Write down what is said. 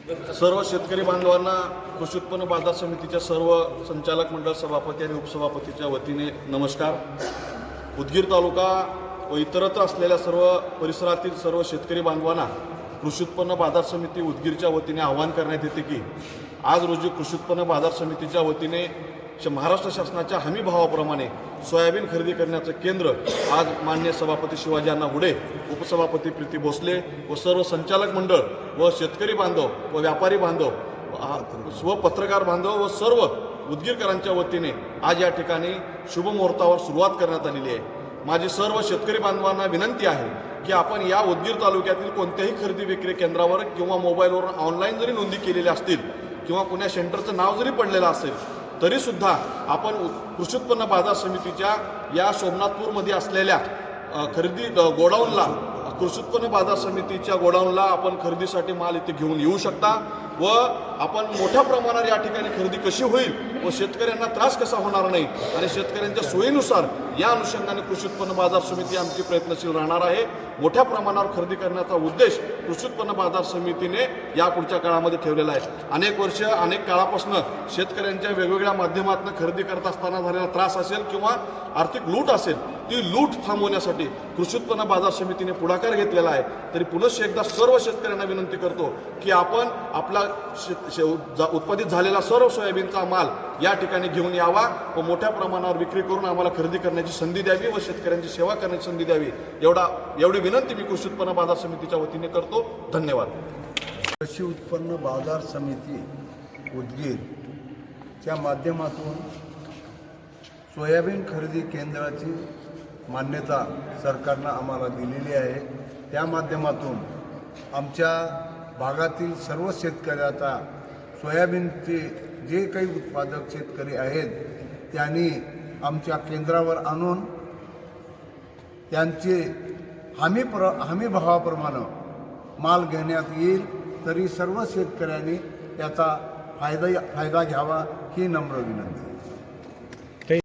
सर्व शेतकरी बांधवांना कृषी उत्पन्न बाजार समितीच्या सर्व संचालक मंडळ सभापती आणि उपसभापतीच्या वतीने नमस्कार। उदगीर तालुका व इतरत्र असलेल्या सर्व परिसरातील सर्व शेतकरी बांधवांना कृषी उत्पन्न बाजार समिती उदगीरच्या वतीने आवाहन करण्यात येते की आज रोजी कृषी उत्पन्न बाजार समितीच्या वतीने महाराष्ट्र शासनाच्या हमी भावाप्रमाणे सोयाबीन खरेदी करण्याचं केंद्र आज माननीय सभापती शिवाजी अण्णा हुडे, उपसभापती प्रीती भोसले व सर्व संचालक मंडळ व शेतकरी बांधव व व्यापारी बांधव व पत्रकार बांधव व सर्व उदगीरकरांच्या वतीने आज या ठिकाणी शुभ मुहूर्तावर सुरुवात करण्यात आलेली आहे। माझी सर्व शेतकरी बांधवांना विनंती आहे की आपण या उदगीर तालुक्यातील कोणत्याही खरेदी विक्री केंद्रावर किंवा मोबाईलवर ऑनलाईन जरी नोंदी केलेल्या असतील किंवा कुण्या सेंटरचं नाव जरी पडलेलं असेल तरीसुद्धा आपण कृषी उत्पन्न बाजार समितीच्या या सोमनाथपूरमध्ये असलेल्या खरेदी गोडाऊनला कृषी उत्पन्न बाजार समितीच्या गोडाऊनला आपण खरेदीसाठी माल इथे घेऊन येऊ शकता व आपण मोठ्या प्रमाणात या ठिकाणी खरेदी कशी होईल व शेतकऱ्यांना त्रास कसा होणार नाही आणि शेतकऱ्यांच्या सोयीनुसार या अनुषंगाने कृषी उत्पन्न बाजार समिती आमची प्रयत्नशील राहणार आहे। मोठ्या प्रमाणावर खरेदी करण्याचा उद्देश कृषी उत्पन्न बाजार समितीने या पुढच्या काळामध्ये ठेवलेला आहे। अनेक वर्ष अनेक काळापासून शेतकऱ्यांच्या वेगवेगळ्या माध्यमातून खरेदी करत असताना झालेला त्रास असेल किंवा आर्थिक लूट असेल ती लूट थांबवण्यासाठी कृषी उत्पन्न बाजार समितीने पुढाकार घेतलेला आहे। तरी पुनश्च एकदा सर्व शेतकऱ्यांना विनंती करतो की आपण आपला उत्पादित झालेला सर्व सोयाबीनचा माल या ठिकाणी घेऊन यावा व मोठ्या प्रमाणावर विक्री करून आम्हाला खरेदी करण्याची संधी द्यावी व शेतकऱ्यांची सेवा करण्याची संधी द्यावी एवढी विनंती मी कृषी उत्पन्न बाजार समितीच्या वतीने करतो। धन्यवाद। कृषी उत्पन्न बाजार समिती उदगीरच्या माध्यमातून सोयाबीन खरेदी केंद्राची मान्यता सरकारनं आम्हाला दिलेली आहे। त्या माध्यमातून आमच्या भागातील सर्व शेतकऱ्याचा सोयाबीनचे जे काही उत्पादक शेतकरी आहेत त्यांनी आमच्या केंद्रावर आणून त्यांचे हमी भावाप्रमाणे माल घेण्यात येईल। तरी सर्व शेतकऱ्यांनी त्याचा फायदा घ्यावा ही नम्र विनंती।